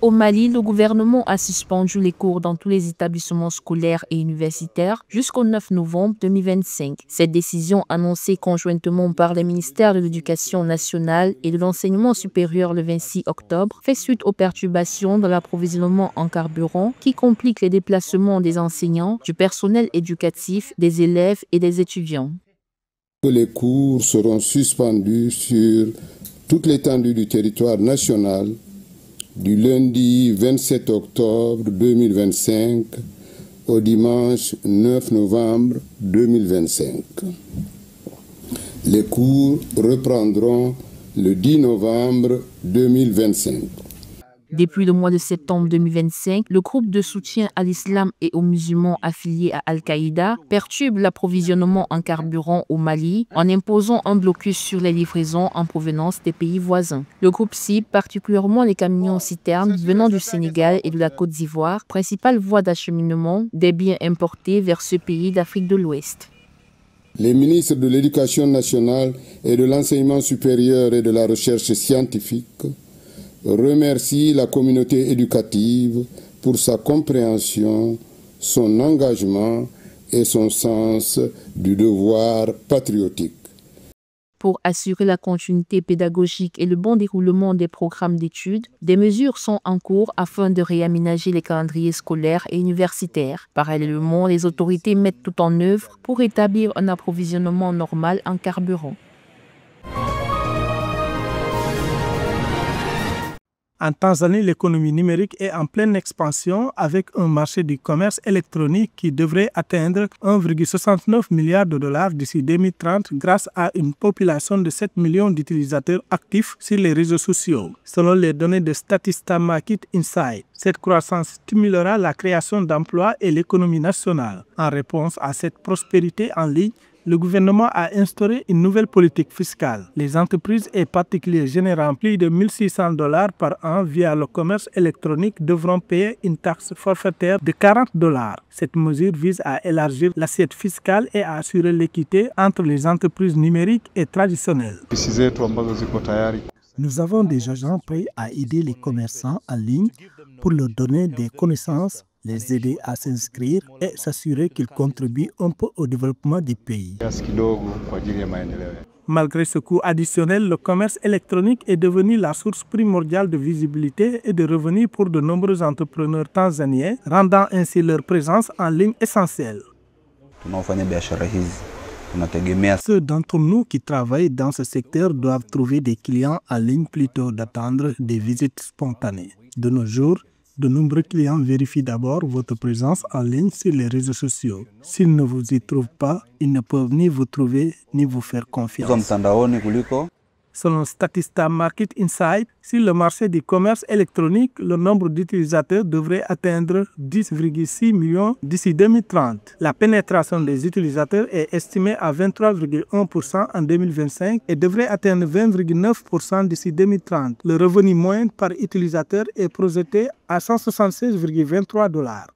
Au Mali, le gouvernement a suspendu les cours dans tous les établissements scolaires et universitaires jusqu'au 9 novembre 2025. Cette décision, annoncée conjointement par les ministères de l'Éducation nationale et de l'Enseignement supérieur le 26 octobre, fait suite aux perturbations de l'approvisionnement en carburant qui compliquent les déplacements des enseignants, du personnel éducatif, des élèves et des étudiants. Les cours seront suspendus sur toute l'étendue du territoire national du lundi 27 octobre 2025 au dimanche 9 novembre 2025. Les cours reprendront le 10 novembre 2025. Depuis le mois de septembre 2025, le groupe de soutien à l'islam et aux musulmans affiliés à Al-Qaïda perturbe l'approvisionnement en carburant au Mali en imposant un blocus sur les livraisons en provenance des pays voisins. Le groupe cible particulièrement les camions-citernes venant du Sénégal et de la Côte d'Ivoire, principale voie d'acheminement des biens importés vers ce pays d'Afrique de l'Ouest. Les ministres de l'Éducation nationale et de l'Enseignement supérieur et de la recherche scientifique remercie la communauté éducative pour sa compréhension, son engagement et son sens du devoir patriotique. Pour assurer la continuité pédagogique et le bon déroulement des programmes d'études, des mesures sont en cours afin de réaménager les calendriers scolaires et universitaires. Parallèlement, les autorités mettent tout en œuvre pour établir un approvisionnement normal en carburant. En Tanzanie, l'économie numérique est en pleine expansion avec un marché du commerce électronique qui devrait atteindre 1,69 milliard de dollars d'ici 2030 grâce à une population de 7 millions d'utilisateurs actifs sur les réseaux sociaux. Selon les données de Statista Market Insight, cette croissance stimulera la création d'emplois et l'économie nationale. En réponse à cette prospérité en ligne, le gouvernement a instauré une nouvelle politique fiscale. Les entreprises et particuliers générant plus de 1 600 dollars par an via le commerce électronique devront payer une taxe forfaitaire de 40 dollars. Cette mesure vise à élargir l'assiette fiscale et à assurer l'équité entre les entreprises numériques et traditionnelles. Nous avons des agents prêts à aider les commerçants en ligne pour leur donner des connaissances, les aider à s'inscrire et s'assurer qu'ils contribuent un peu au développement du pays. Malgré ce coût additionnel, le commerce électronique est devenu la source primordiale de visibilité et de revenus pour de nombreux entrepreneurs tanzaniens, rendant ainsi leur présence en ligne essentielle. Ceux d'entre nous qui travaillent dans ce secteur doivent trouver des clients en ligne plutôt d'attendre des visites spontanées. De nos jours, de nombreux clients vérifient d'abord votre présence en ligne sur les réseaux sociaux. S'ils ne vous y trouvent pas, ils ne peuvent ni vous trouver ni vous faire confiance. Selon Statista Market Insight, sur le marché du commerce électronique, le nombre d'utilisateurs devrait atteindre 10,6 millions d'ici 2030. La pénétration des utilisateurs est estimée à 23,1% en 2025 et devrait atteindre 20,9% d'ici 2030. Le revenu moyen par utilisateur est projeté à 176,23 dollars.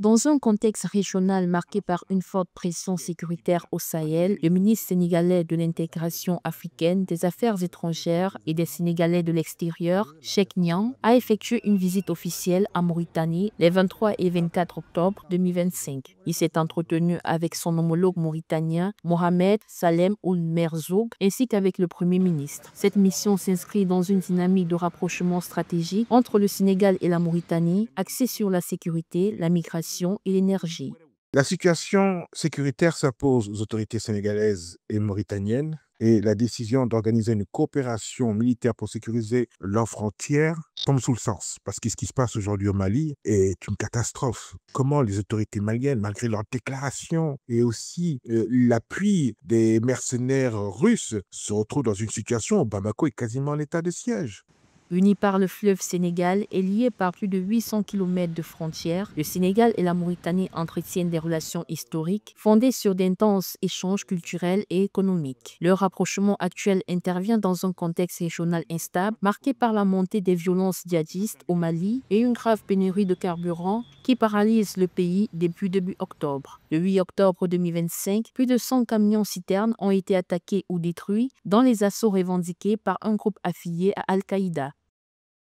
Dans un contexte régional marqué par une forte pression sécuritaire au Sahel, le ministre sénégalais de l'intégration africaine, des Affaires étrangères et des Sénégalais de l'extérieur, Cheikh Niang, a effectué une visite officielle en Mauritanie les 23 et 24 octobre 2025. Il s'est entretenu avec son homologue mauritanien, Mohamed Salem Ould Merzoug, ainsi qu'avec le Premier ministre. Cette mission s'inscrit dans une dynamique de rapprochement stratégique entre le Sénégal et la Mauritanie, axée sur la sécurité, la migration et l'énergie. La situation sécuritaire s'impose aux autorités sénégalaises et mauritaniennes et la décision d'organiser une coopération militaire pour sécuriser leurs frontières tombe sous le sens parce que ce qui se passe aujourd'hui au Mali est une catastrophe. Comment les autorités maliennes, malgré leurs déclarations et aussi l'appui des mercenaires russes, se retrouvent dans une situation où Bamako est quasiment en état de siège. Unis par le fleuve Sénégal et liés par plus de 800 km de frontières, le Sénégal et la Mauritanie entretiennent des relations historiques fondées sur d'intenses échanges culturels et économiques. Le rapprochement actuel intervient dans un contexte régional instable, marqué par la montée des violences djihadistes au Mali et une grave pénurie de carburant qui paralyse le pays depuis début octobre. Le 8 octobre 2025, plus de 100 camions-citernes ont été attaqués ou détruits dans les assauts revendiqués par un groupe affilié à Al-Qaïda.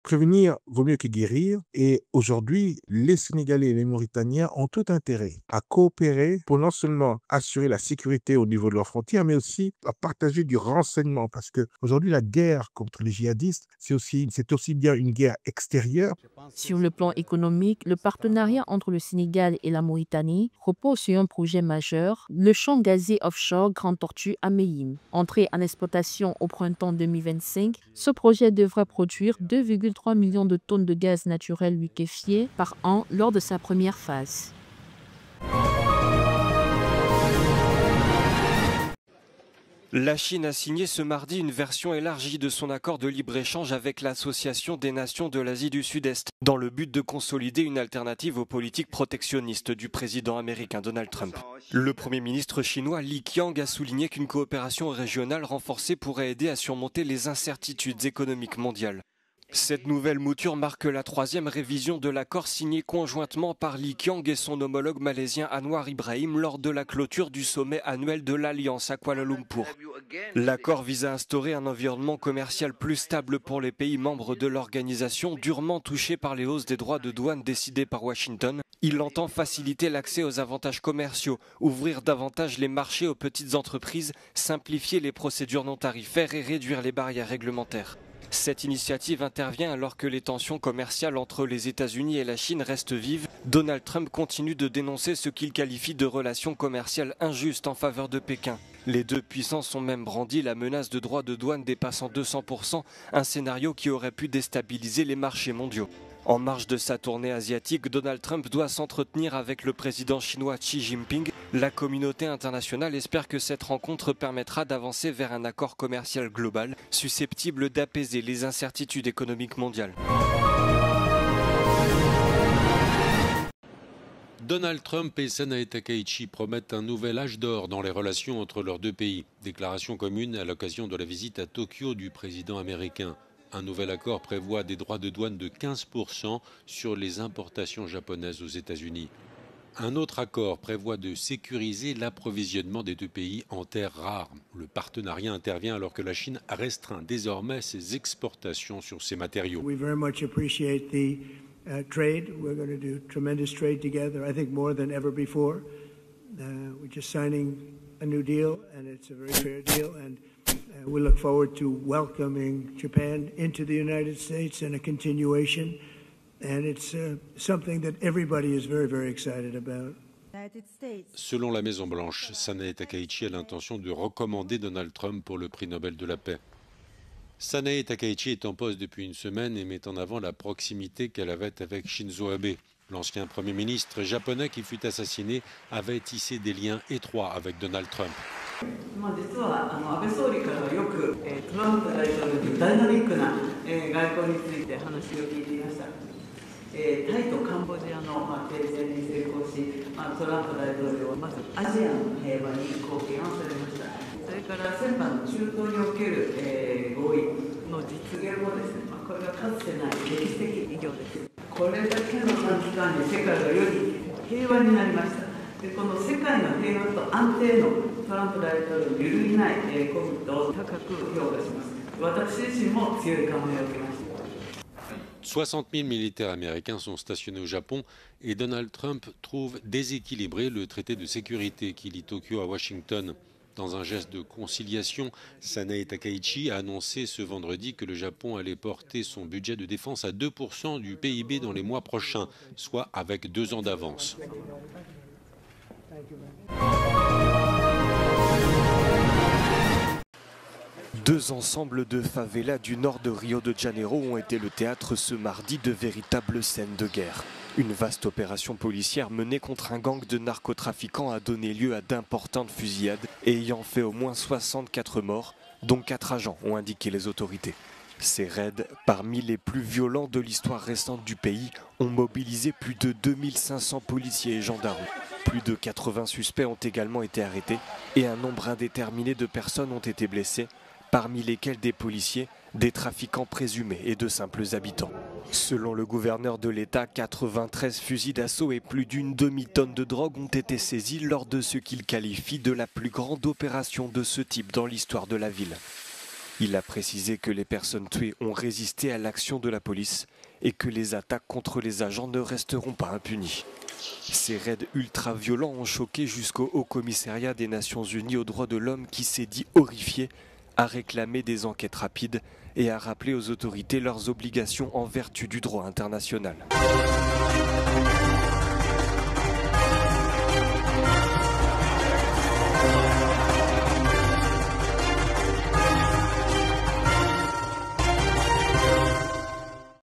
Prévenir vaut mieux que guérir et aujourd'hui, les Sénégalais et les Mauritaniens ont tout intérêt à coopérer pour non seulement assurer la sécurité au niveau de leurs frontières, mais aussi à partager du renseignement parce que aujourd'hui, la guerre contre les djihadistes, c'est aussi bien une guerre extérieure. Sur le plan économique, le partenariat entre le Sénégal et la Mauritanie repose sur un projet majeur, le champ gazier offshore Grand Tortue à Meyim. Entré en exploitation au printemps 2025, ce projet devrait produire 2,3 millions de tonnes de gaz naturel liquéfié par an lors de sa première phase. La Chine a signé ce mardi une version élargie de son accord de libre-échange avec l'Association des nations de l'Asie du Sud-Est, dans le but de consolider une alternative aux politiques protectionnistes du président américain Donald Trump. Le Premier ministre chinois Li Qiang a souligné qu'une coopération régionale renforcée pourrait aider à surmonter les incertitudes économiques mondiales. Cette nouvelle mouture marque la troisième révision de l'accord signé conjointement par Li Qiang et son homologue malaisien Anwar Ibrahim lors de la clôture du sommet annuel de l'Alliance à Kuala Lumpur. L'accord vise à instaurer un environnement commercial plus stable pour les pays membres de l'organisation, durement touchés par les hausses des droits de douane décidées par Washington. Il entend faciliter l'accès aux avantages commerciaux, ouvrir davantage les marchés aux petites entreprises, simplifier les procédures non tarifaires et réduire les barrières réglementaires. Cette initiative intervient alors que les tensions commerciales entre les États-Unis et la Chine restent vives. Donald Trump continue de dénoncer ce qu'il qualifie de relations commerciales injustes en faveur de Pékin. Les deux puissances ont même brandi la menace de droits de douane dépassant 200%, un scénario qui aurait pu déstabiliser les marchés mondiaux. En marge de sa tournée asiatique, Donald Trump doit s'entretenir avec le président chinois Xi Jinping. La communauté internationale espère que cette rencontre permettra d'avancer vers un accord commercial global, susceptible d'apaiser les incertitudes économiques mondiales. Donald Trump et Sanae Takaichi promettent un nouvel âge d'or dans les relations entre leurs deux pays. Déclaration commune à l'occasion de la visite à Tokyo du président américain. Un nouvel accord prévoit des droits de douane de 15% sur les importations japonaises aux États-Unis. Un autre accord prévoit de sécuriser l'approvisionnement des deux pays en terres rares. Le partenariat intervient alors que la Chine restreint désormais ses exportations sur ces matériaux. We very much appreciate the trade. We're going to do tremendous trade together, I think more than ever before. We're just signing a new deal and it's a very fair deal and we look forward to welcoming Japan into the United States and a continuation. And it's something that everybody is very, very excited about. Selon la Maison-Blanche, Sanae Takaichi a l'intention de recommander Donald Trump pour le prix Nobel de la paix. Sanae Takaichi est en poste depuis une semaine et met en avant la proximité qu'elle avait avec Shinzo Abe. L'ancien Premier ministre japonais qui fut assassiné avait tissé des liens étroits avec Donald Trump. 実は安倍総理からはよくトランプ大統領にダイナミックな外交について話を聞いていました。タイとカンボジアの停戦に成功し、トランプ大統領はまずアジアの平和に貢献をされました。それから先般の中東における合意の実現もですね、これがかつてない歴史的偉業です。これだけの短期間に世界がより平和になりました。でこの世界の平和と安定のトランプ大統領の揺るぎないコミットを高く評価します。私自身も強い感銘を受けました。60 000 militaires américains sont stationnés au Japon et Donald Trump trouve déséquilibré le traité de sécurité qui lie Tokyo à Washington. Dans un geste de conciliation, Sanae Takaichi a annoncé ce vendredi que le Japon allait porter son budget de défense à 2% du PIB dans les mois prochains, soit avec 2 ans d'avance. Deux ensembles de favelas du nord de Rio de Janeiro ont été le théâtre ce mardi de véritables scènes de guerre. Une vaste opération policière menée contre un gang de narcotrafiquants a donné lieu à d'importantes fusillades et ayant fait au moins 64 morts, dont 4 agents ont indiqué les autorités. Ces raids, parmi les plus violents de l'histoire récente du pays, ont mobilisé plus de 2500 policiers et gendarmes. Plus de 80 suspects ont également été arrêtés et un nombre indéterminé de personnes ont été blessées, parmi lesquels des policiers, des trafiquants présumés et de simples habitants. Selon le gouverneur de l'État, 93 fusils d'assaut et plus d'une demi-tonne de drogue ont été saisis lors de ce qu'il qualifie de la plus grande opération de ce type dans l'histoire de la ville. Il a précisé que les personnes tuées ont résisté à l'action de la police et que les attaques contre les agents ne resteront pas impunies. Ces raids ultra-violents ont choqué jusqu'au Haut Commissariat des Nations Unies aux droits de l'homme qui s'est dit horrifié, a réclamé des enquêtes rapides et a rappelé aux autorités leurs obligations en vertu du droit international.